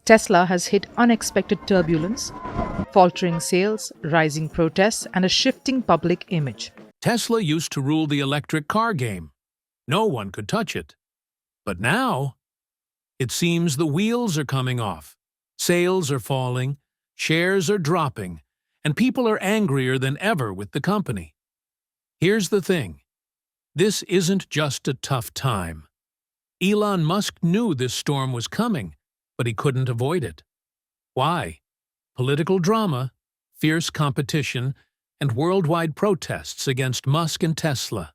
Tesla has hit unexpected turbulence, faltering sales, rising protests, and a shifting public image. Tesla used to rule the electric car game. No one could touch it. But now, it seems the wheels are coming off. Sales are falling, shares are dropping, and people are angrier than ever with the company. Here's the thing. This isn't just a tough time. Elon Musk knew this storm was coming, but he couldn't avoid it. Why? Political drama, fierce competition, and worldwide protests against Musk and Tesla.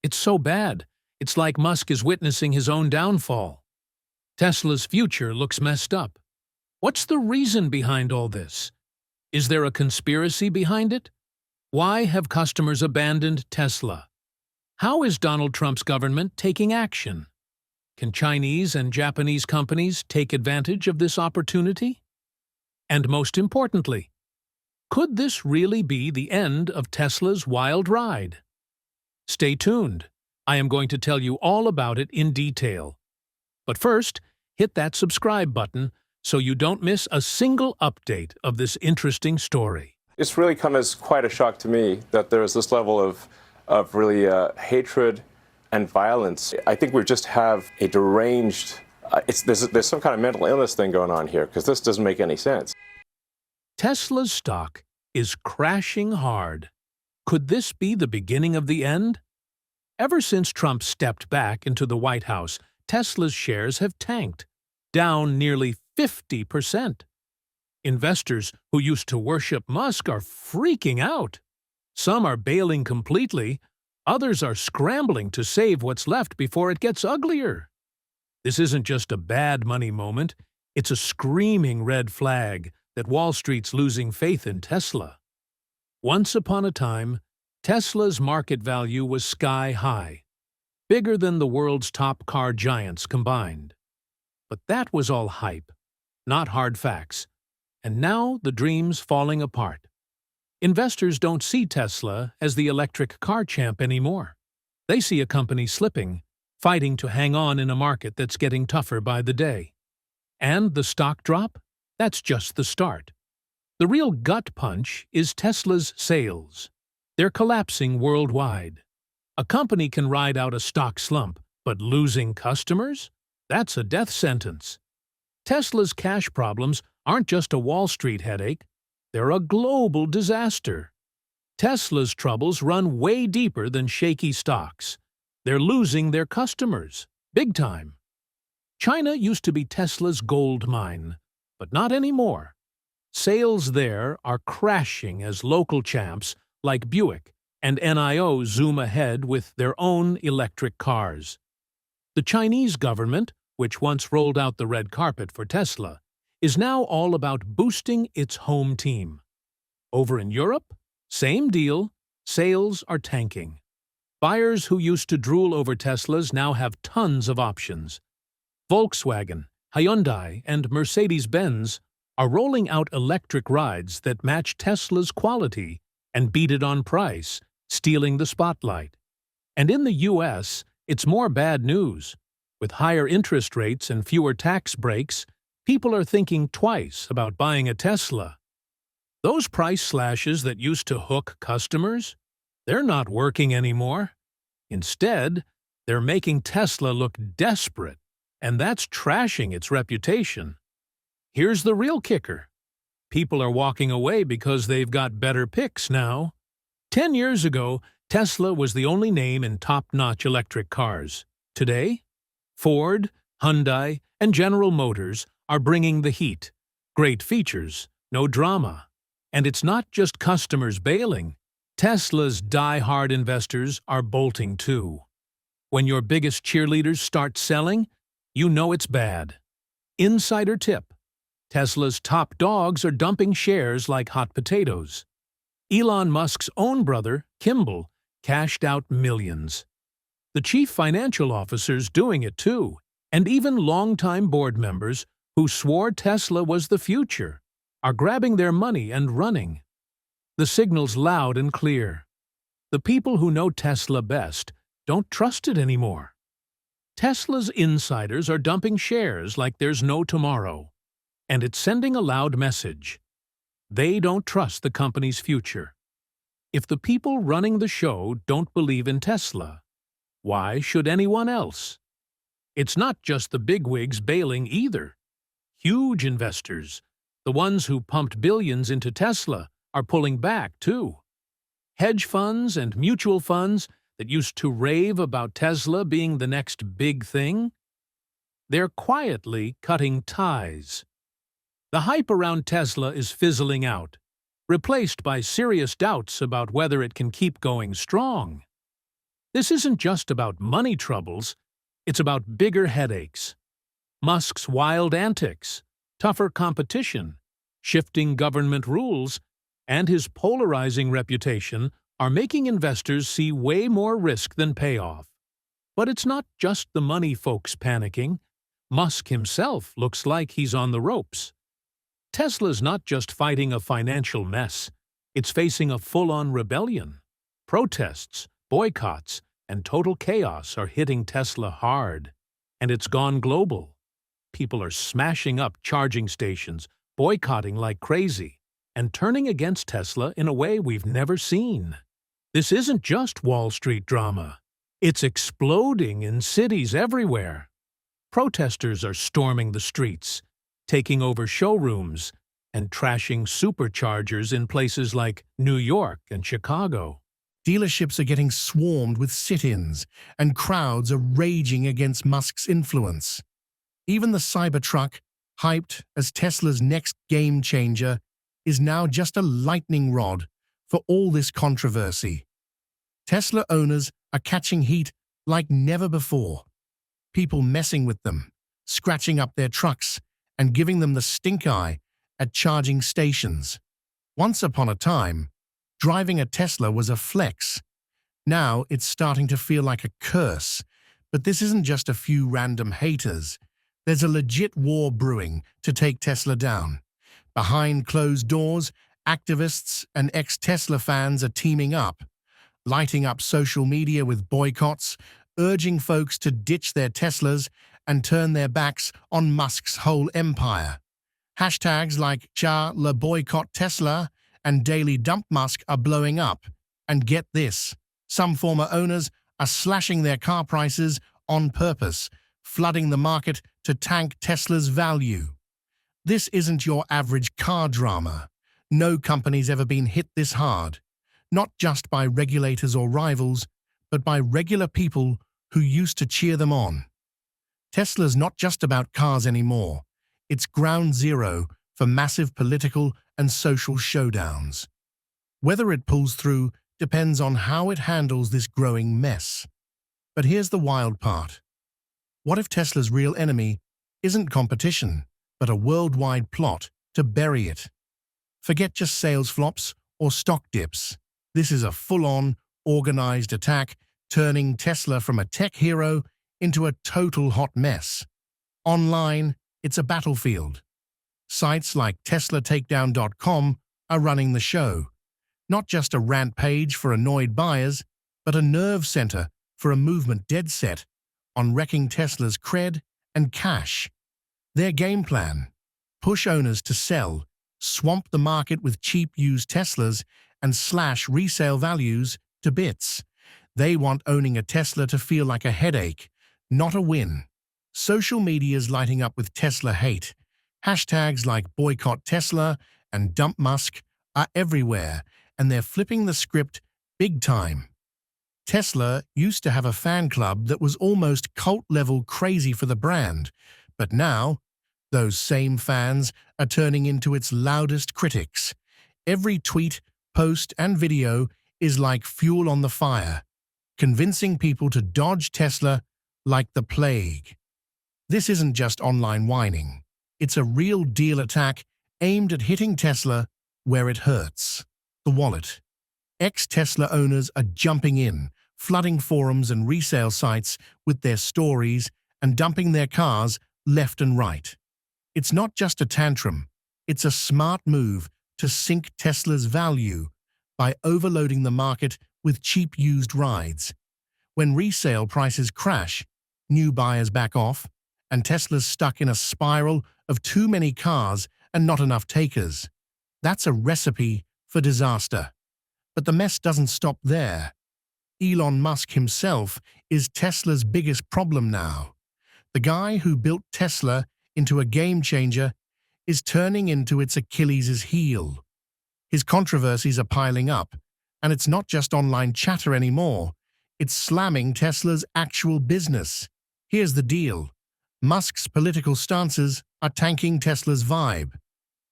It's so bad, it's like Musk is witnessing his own downfall. Tesla's future looks messed up. What's the reason behind all this? Is there a conspiracy behind it? Why have customers abandoned Tesla? How is Donald Trump's government taking action? Can Chinese and Japanese companies take advantage of this opportunity? And most importantly, could this really be the end of Tesla's wild ride? Stay tuned. I am going to tell you all about it in detail. But first, hit that subscribe button so you don't miss a single update of this interesting story. It's really come as quite a shock to me that there is this level of really hatred and violence. I think we just have a deranged, there's some kind of mental illness thing going on here, because this doesn't make any sense. Tesla's stock is crashing hard. Could this be the beginning of the end? Ever since Trump stepped back into the White House, Tesla's shares have tanked, down nearly 50%. Investors who used to worship Musk are freaking out. Some are bailing completely, others are scrambling to save what's left before it gets uglier. This isn't just a bad money moment, it's a screaming red flag that Wall Street's losing faith in Tesla. Once upon a time, Tesla's market value was sky high, bigger than the world's top car giants combined. But that was all hype, not hard facts. And now the dream's falling apart. Investors don't see Tesla as the electric car champ anymore. They see a company slipping, fighting to hang on in a market that's getting tougher by the day. And the stock drop? That's just the start. The real gut punch is Tesla's sales. They're collapsing worldwide. A company can ride out a stock slump, but losing customers? That's a death sentence. Tesla's cash problems aren't just a Wall Street headache, they're a global disaster. Tesla's troubles run way deeper than shaky stocks. They're losing their customers, big time. China used to be Tesla's gold mine, but not anymore. Sales there are crashing as local champs like Buick and NIO zoom ahead with their own electric cars. The Chinese government, which once rolled out the red carpet for Tesla, is now all about boosting its home team. Over in Europe, same deal, sales are tanking. Buyers who used to drool over Teslas now have tons of options. Volkswagen, Hyundai, and Mercedes-Benz are rolling out electric rides that match Tesla's quality and beat it on price, stealing the spotlight. And in the US, it's more bad news. With higher interest rates and fewer tax breaks, people are thinking twice about buying a Tesla. Those price slashes that used to hook customers, they're not working anymore. Instead, they're making Tesla look desperate, and that's trashing its reputation. Here's the real kicker. People are walking away because they've got better picks now. 10 years ago, Tesla was the only name in top-notch electric cars. Today, Ford, Hyundai, and General Motors are bringing the heat. Great features, no drama. And it's not just customers bailing. Tesla's die-hard investors are bolting too. When your biggest cheerleaders start selling, you know it's bad. Insider tip. Tesla's top dogs are dumping shares like hot potatoes. Elon Musk's own brother, Kimball, cashed out millions. The chief financial officer's doing it too, and even longtime board members who swore Tesla was the future are grabbing their money and running. The signal's loud and clear. The people who know Tesla best don't trust it anymore. Tesla's insiders are dumping shares like there's no tomorrow. And it's sending a loud message. They don't trust the company's future. If the people running the show don't believe in Tesla, why should anyone else? It's not just the bigwigs bailing either. Huge investors, the ones who pumped billions into Tesla, are pulling back too. Hedge funds and mutual funds that used to rave about Tesla being the next big thing, they're quietly cutting ties. The hype around Tesla is fizzling out, replaced by serious doubts about whether it can keep going strong. This isn't just about money troubles, it's about bigger headaches. Musk's wild antics, tougher competition, shifting government rules, and his polarizing reputation are making investors see way more risk than payoff. But it's not just the money folks panicking. Musk himself looks like he's on the ropes. Tesla's not just fighting a financial mess, it's facing a full-on rebellion. Protests, boycotts, and total chaos are hitting Tesla hard. And it's gone global. People are smashing up charging stations, boycotting like crazy, and turning against Tesla in a way we've never seen. This isn't just Wall Street drama. It's exploding in cities everywhere. Protesters are storming the streets, taking over showrooms, and trashing superchargers in places like New York and Chicago. Dealerships are getting swarmed with sit-ins, and crowds are raging against Musk's influence. Even the Cybertruck, hyped as Tesla's next game-changer, is now just a lightning rod for all this controversy. Tesla owners are catching heat like never before. People messing with them, scratching up their trucks, and giving them the stink eye at charging stations. Once upon a time, driving a Tesla was a flex. Now it's starting to feel like a curse. But this isn't just a few random haters. There's a legit war brewing to take Tesla down. Behind closed doors, activists and ex-Tesla fans are teaming up, lighting up social media with boycotts, urging folks to ditch their Teslas and turn their backs on Musk's whole empire. Hashtags like Cha Le Boycott Tesla and Daily Dump Musk are blowing up. And get this, some former owners are slashing their car prices on purpose, flooding the market to tank Tesla's value. This isn't your average car drama. No company's ever been hit this hard, not just by regulators or rivals, but by regular people who used to cheer them on. Tesla's not just about cars anymore. It's ground zero for massive political and social showdowns. Whether it pulls through depends on how it handles this growing mess. But here's the wild part. What if Tesla's real enemy isn't competition, but a worldwide plot to bury it? Forget just sales flops or stock dips. This is a full-on, organized attack, turning Tesla from a tech hero into a total hot mess. Online, it's a battlefield. Sites like TeslaTakedown.com are running the show. Not just a rant page for annoyed buyers, but a nerve center for a movement dead set on wrecking Tesla's cred and cash. Their game plan: push owners to sell, swamp the market with cheap used Teslas, and slash resale values to bits. They want owning a Tesla to feel like a headache, not a win. Social media's lighting up with Tesla hate. Hashtags like Boycott Tesla and Dump Musk are everywhere, and they're flipping the script big time. Tesla used to have a fan club that was almost cult-level crazy for the brand, but now, those same fans are turning into its loudest critics. Every tweet, post, and video is like fuel on the fire, convincing people to dodge Tesla like the plague. This isn't just online whining. It's a real deal attack aimed at hitting Tesla where it hurts: the wallet. Ex-Tesla owners are jumping in, flooding forums and resale sites with their stories and dumping their cars left and right. It's not just a tantrum, it's a smart move to sink Tesla's value by overloading the market with cheap used rides. When resale prices crash, new buyers back off, and Tesla's stuck in a spiral of too many cars and not enough takers. That's a recipe for disaster. But the mess doesn't stop there. Elon Musk himself is Tesla's biggest problem now. The guy who built Tesla into a game changer is turning into its Achilles' heel. His controversies are piling up, and it's not just online chatter anymore. It's slamming Tesla's actual business. Here's the deal. Musk's political stances are tanking Tesla's vibe.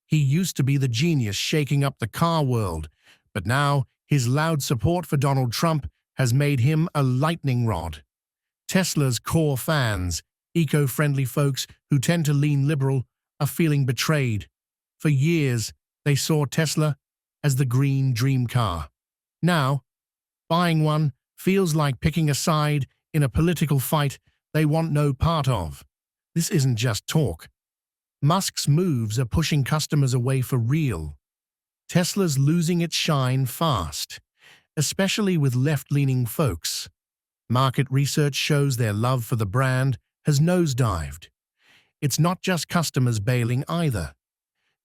He used to be the genius shaking up the car world, but now his loud support for Donald Trump has made him a lightning rod. Tesla's core fans, eco-friendly folks who tend to lean liberal, are feeling betrayed. For years, they saw Tesla as the green dream car. Now, buying one feels like picking a side in a political fight they want no part of. This isn't just talk. Musk's moves are pushing customers away for real. Tesla's losing its shine fast, especially with left-leaning folks. Market research shows their love for the brand has nosedived. It's not just customers bailing either.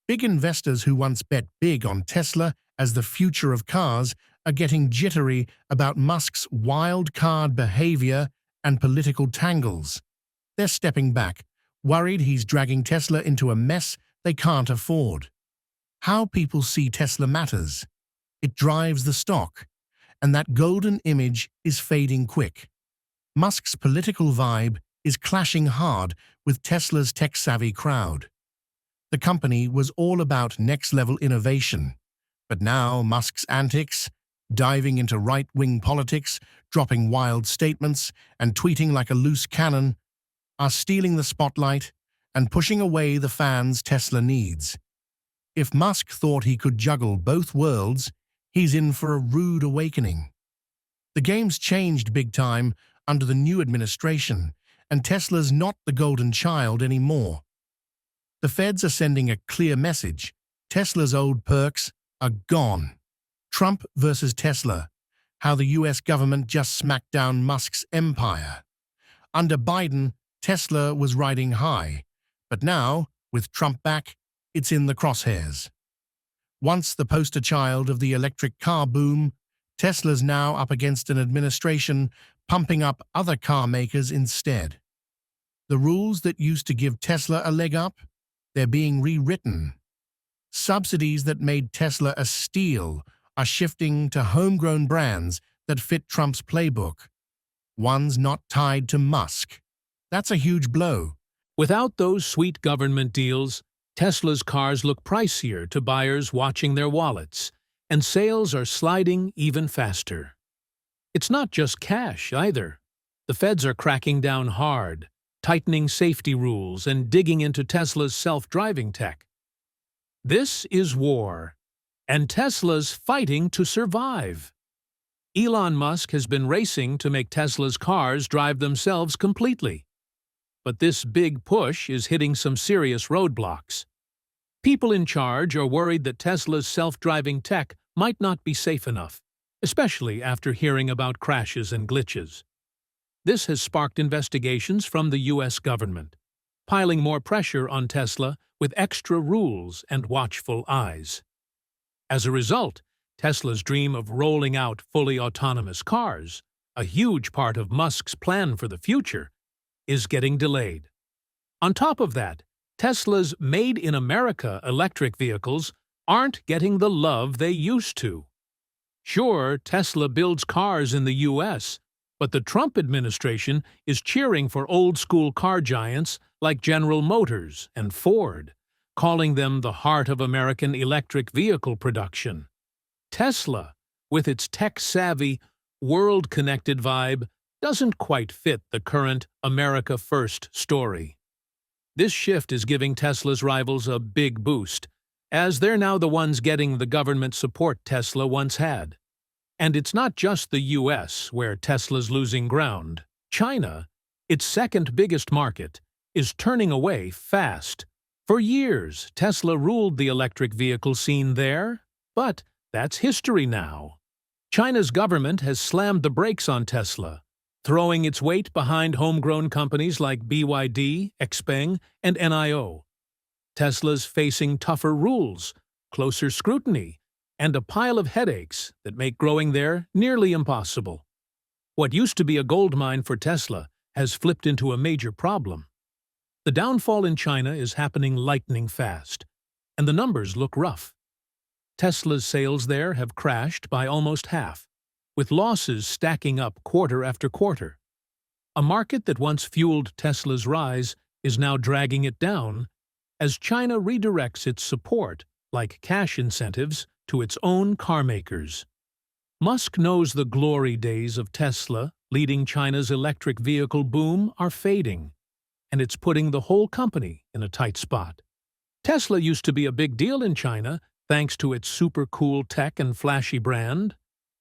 Big investors who once bet big on Tesla as the future of cars are getting jittery about Musk's wild card behavior and political tangles. They're stepping back, worried he's dragging Tesla into a mess they can't afford. How people see Tesla matters. It drives the stock, and that golden image is fading quick. Musk's political vibe is clashing hard with Tesla's tech-savvy crowd. The company was all about next-level innovation, but now Musk's antics, diving into right-wing politics, dropping wild statements, and tweeting like a loose cannon, are stealing the spotlight and pushing away the fans Tesla needs. If Musk thought he could juggle both worlds, he's in for a rude awakening. The game's changed big time under the new administration, and Tesla's not the golden child anymore. The feds are sending a clear message. Tesla's old perks are gone. Trump versus Tesla, how the US government just smacked down Musk's empire. Under Biden, Tesla was riding high, but now, with Trump back, it's in the crosshairs. Once the poster child of the electric car boom, Tesla's now up against an administration pumping up other car makers instead. The rules that used to give Tesla a leg up, they're being rewritten. Subsidies that made Tesla a steal are shifting to homegrown brands that fit Trump's playbook. Ones not tied to Musk. That's a huge blow. Without those sweet government deals, Tesla's cars look pricier to buyers watching their wallets, and sales are sliding even faster. It's not just cash, either. The feds are cracking down hard, tightening safety rules and digging into Tesla's self-driving tech. This is war, and Tesla's fighting to survive. Elon Musk has been racing to make Tesla's cars drive themselves completely. But this big push is hitting some serious roadblocks. People in charge are worried that Tesla's self-driving tech might not be safe enough, especially after hearing about crashes and glitches. This has sparked investigations from the US government, piling more pressure on Tesla with extra rules and watchful eyes. As a result, Tesla's dream of rolling out fully autonomous cars, a huge part of Musk's plan for the future, is getting delayed. On top of that, Tesla's Made in America electric vehicles aren't getting the love they used to. Sure, Tesla builds cars in the US, but the Trump administration is cheering for old-school car giants like General Motors and Ford, calling them the heart of American electric vehicle production. Tesla, with its tech-savvy, world-connected vibe, doesn't quite fit the current America First story. This shift is giving Tesla's rivals a big boost, as they're now the ones getting the government support Tesla once had. And it's not just the US where Tesla's losing ground. China, its second biggest market, is turning away fast. For years, Tesla ruled the electric vehicle scene there, but that's history now. China's government has slammed the brakes on Tesla, throwing its weight behind homegrown companies like BYD, XPeng, and NIO. Tesla's facing tougher rules, closer scrutiny, and a pile of headaches that make growing there nearly impossible. What used to be a goldmine for Tesla has flipped into a major problem. The downfall in China is happening lightning fast, and the numbers look rough. Tesla's sales there have crashed by almost half, with losses stacking up quarter after quarter. A market that once fueled Tesla's rise is now dragging it down as China redirects its support, like cash incentives, to its own carmakers. Musk knows the glory days of Tesla leading China's electric vehicle boom are fading, and it's putting the whole company in a tight spot. Tesla used to be a big deal in China thanks to its super cool tech and flashy brand,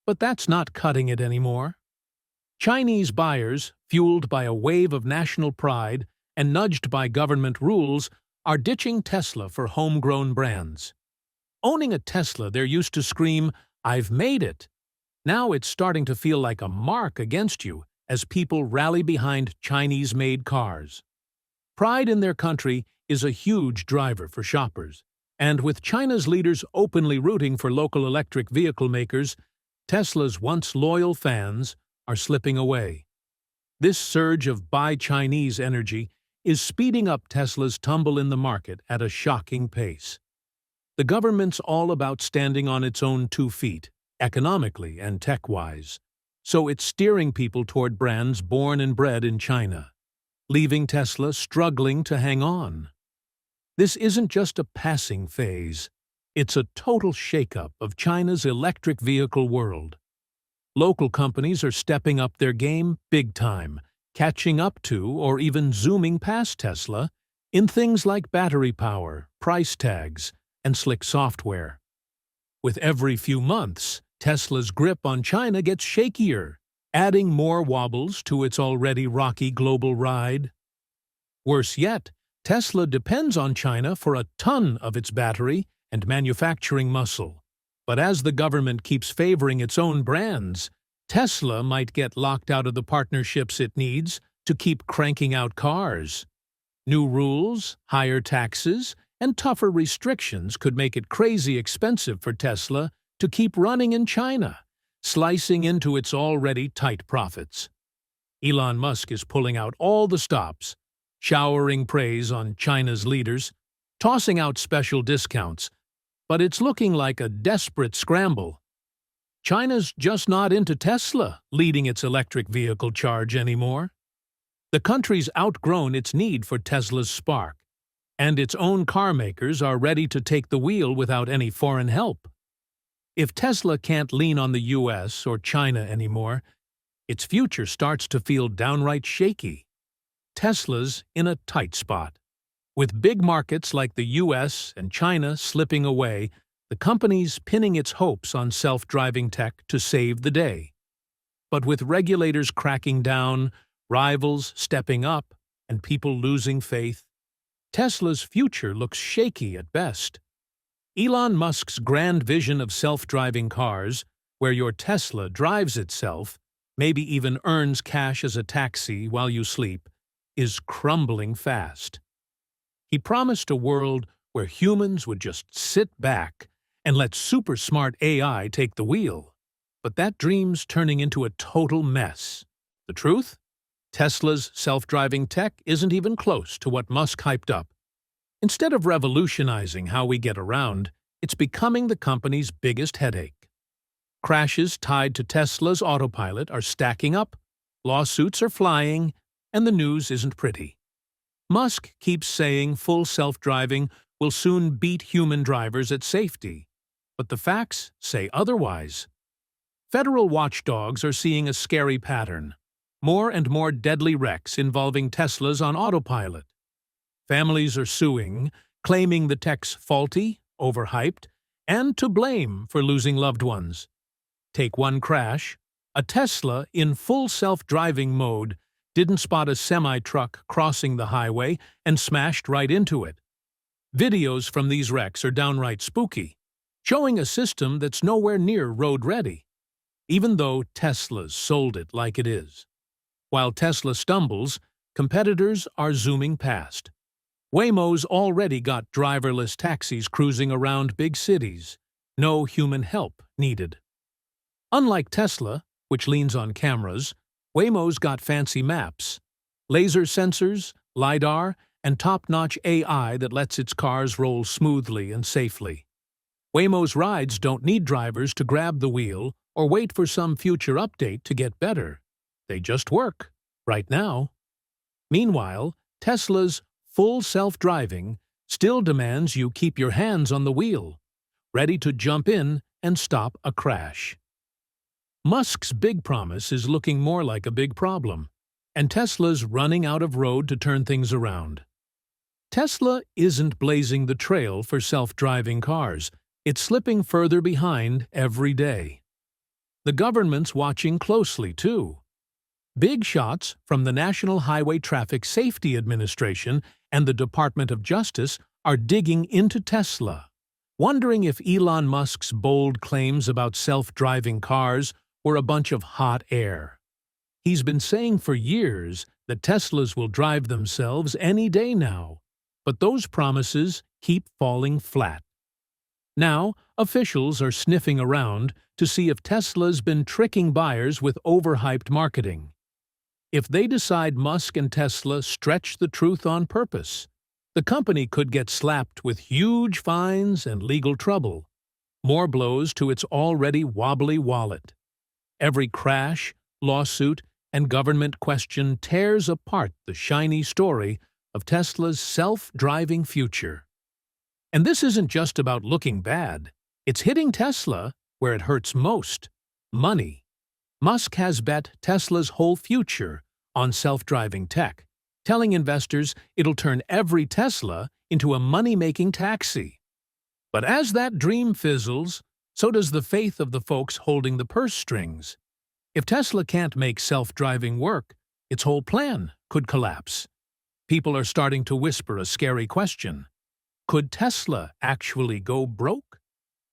but that's not cutting it anymore. Chinese buyers, fueled by a wave of national pride and nudged by government rules, are ditching Tesla for homegrown brands. Owning a Tesla, they're used to scream, "I've made it." Now it's starting to feel like a mark against you as people rally behind Chinese-made cars. Pride in their country is a huge driver for shoppers, and with China's leaders openly rooting for local electric vehicle makers, Tesla's once loyal fans are slipping away. This surge of Buy Chinese energy is speeding up Tesla's tumble in the market at a shocking pace. The government's all about standing on its own 2 feet, economically and tech-wise, so it's steering people toward brands born and bred in China, leaving Tesla struggling to hang on. This isn't just a passing phase. It's a total shakeup of China's electric vehicle world. Local companies are stepping up their game big time, catching up to or even zooming past Tesla in things like battery power, price tags, and slick software. With every few months, Tesla's grip on China gets shakier, adding more wobbles to its already rocky global ride. Worse yet, Tesla depends on China for a ton of its battery and manufacturing muscle. But as the government keeps favoring its own brands, Tesla might get locked out of the partnerships it needs to keep cranking out cars. New rules, higher taxes, and tougher restrictions could make it crazy expensive for Tesla to keep running in China, slicing into its already tight profits. Elon Musk is pulling out all the stops, showering praise on China's leaders, tossing out special discounts, but it's looking like a desperate scramble. China's just not into Tesla leading its electric vehicle charge anymore. The country's outgrown its need for Tesla's spark, and its own car makers are ready to take the wheel without any foreign help. If Tesla can't lean on the US or China anymore, its future starts to feel downright shaky. Tesla's in a tight spot. With big markets like the US and China slipping away, the company's pinning its hopes on self-driving tech to save the day. But with regulators cracking down, rivals stepping up, and people losing faith, Tesla's future looks shaky at best. Elon Musk's grand vision of self-driving cars, where your Tesla drives itself, maybe even earns cash as a taxi while you sleep, is crumbling fast. He promised a world where humans would just sit back and let super-smart AI take the wheel. But that dream's turning into a total mess. The truth? Tesla's self-driving tech isn't even close to what Musk hyped up. Instead of revolutionizing how we get around, it's becoming the company's biggest headache. Crashes tied to Tesla's autopilot are stacking up, lawsuits are flying, and the news isn't pretty. Musk keeps saying full self-driving will soon beat human drivers at safety, but the facts say otherwise. Federal watchdogs are seeing a scary pattern. More and more deadly wrecks involving Teslas on autopilot. Families are suing, claiming the tech's faulty, overhyped, and to blame for losing loved ones. Take one crash. A Tesla in full self-driving mode didn't spot a semi-truck crossing the highway and smashed right into it. Videos from these wrecks are downright spooky, showing a system that's nowhere near road-ready, even though Tesla's sold it like it is. While Tesla stumbles, competitors are zooming past. Waymo's already got driverless taxis cruising around big cities. No human help needed. Unlike Tesla, which leans on cameras, Waymo's got fancy maps, laser sensors, LiDAR, and top-notch AI that lets its cars roll smoothly and safely. Waymo's rides don't need drivers to grab the wheel or wait for some future update to get better. They just work, right now. Meanwhile, Tesla's full self-driving still demands you keep your hands on the wheel, ready to jump in and stop a crash. Musk's big promise is looking more like a big problem, and Tesla's running out of road to turn things around. Tesla isn't blazing the trail for self-driving cars. It's slipping further behind every day. The government's watching closely, too. Big shots from the National Highway Traffic Safety Administration and the Department of Justice are digging into Tesla, wondering if Elon Musk's bold claims about self-driving cars were a bunch of hot air. He's been saying for years that Teslas will drive themselves any day now, but those promises keep falling flat. Now, officials are sniffing around to see if Tesla's been tricking buyers with overhyped marketing. If they decide Musk and Tesla stretch the truth on purpose, the company could get slapped with huge fines and legal trouble, more blows to its already wobbly wallet. Every crash, lawsuit, and government question tears apart the shiny story of Tesla's self-driving future. And this isn't just about looking bad. It's hitting Tesla where it hurts most: money. Musk has bet Tesla's whole future on self-driving tech, telling investors it'll turn every Tesla into a money-making taxi. But as that dream fizzles, so does the faith of the folks holding the purse strings. If Tesla can't make self-driving work, its whole plan could collapse. People are starting to whisper a scary question. Could Tesla actually go broke?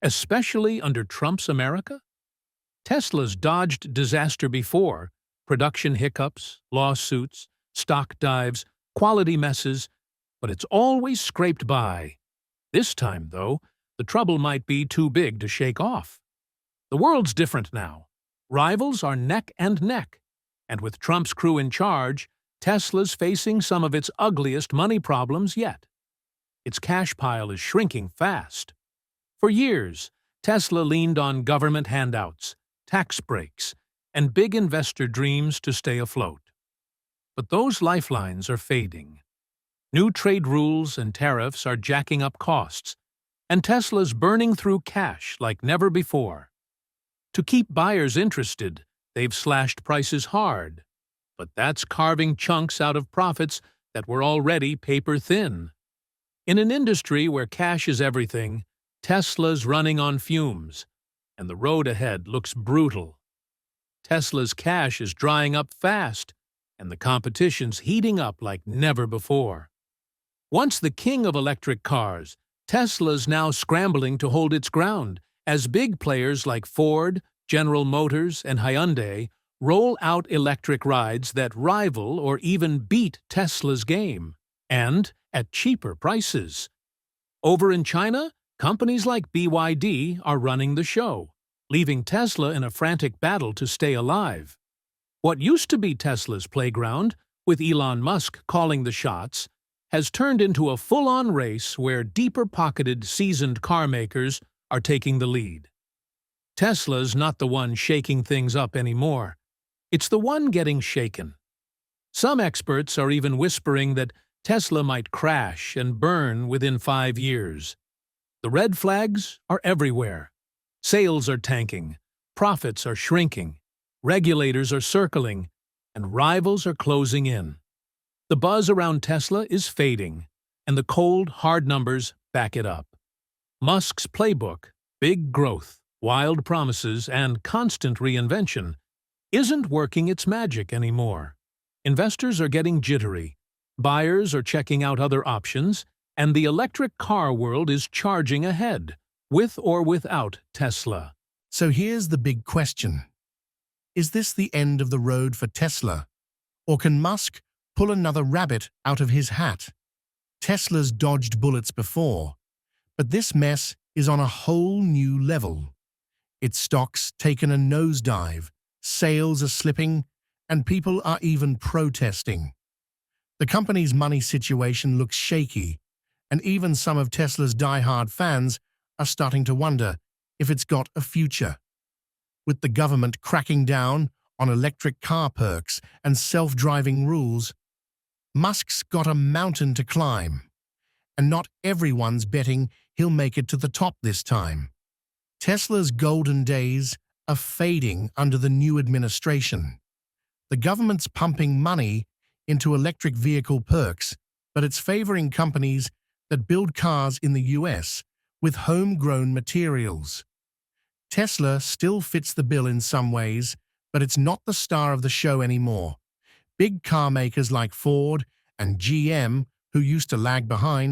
Especially under Trump's America? Tesla's dodged disaster before: production hiccups, lawsuits, stock dives, quality messes, but it's always scraped by. This time, though, the trouble might be too big to shake off. The world's different now. Rivals are neck and neck, and with Trump's crew in charge, Tesla's facing some of its ugliest money problems yet. Its cash pile is shrinking fast. For years, Tesla leaned on government handouts, tax breaks, and big investor dreams to stay afloat. But those lifelines are fading. New trade rules and tariffs are jacking up costs, and Tesla's burning through cash like never before. To keep buyers interested, they've slashed prices hard, but that's carving chunks out of profits that were already paper-thin. In an industry where cash is everything, Tesla's running on fumes, and the road ahead looks brutal. Tesla's cash is drying up fast, and the competition's heating up like never before. Once the king of electric cars, Tesla's now scrambling to hold its ground as big players like Ford, General Motors, and Hyundai roll out electric rides that rival or even beat Tesla's game, and at cheaper prices. Over in China, companies like BYD are running the show, leaving Tesla in a frantic battle to stay alive. What used to be Tesla's playground, with Elon Musk calling the shots, has turned into a full-on race where deeper-pocketed, seasoned car makers are taking the lead. Tesla's not the one shaking things up anymore. It's the one getting shaken. Some experts are even whispering that Tesla might crash and burn within 5 years. The red flags are everywhere. Sales are tanking, profits are shrinking, regulators are circling, and rivals are closing in. The buzz around Tesla is fading, and the cold, hard numbers back it up. Musk's playbook, big growth, wild promises, and constant reinvention, isn't working its magic anymore. Investors are getting jittery, buyers are checking out other options, and the electric car world is charging ahead, with or without Tesla. So here's the big question. Is this the end of the road for Tesla? Or can Musk pull another rabbit out of his hat? Tesla's dodged bullets before, but this mess is on a whole new level. Its stock's taken a nosedive, sales are slipping, and people are even protesting. The company's money situation looks shaky, and even some of Tesla's die-hard fans are starting to wonder if it's got a future. With the government cracking down on electric car perks and self-driving rules, Musk's got a mountain to climb, and not everyone's betting he'll make it to the top this time. Tesla's golden days are fading under the new administration. The government's pumping money into electric vehicle perks, but it's favoring companies that build cars in the US with homegrown materials. Tesla still fits the bill in some ways, but it's not the star of the show anymore. Big car makers like Ford and GM, who used to lag behind,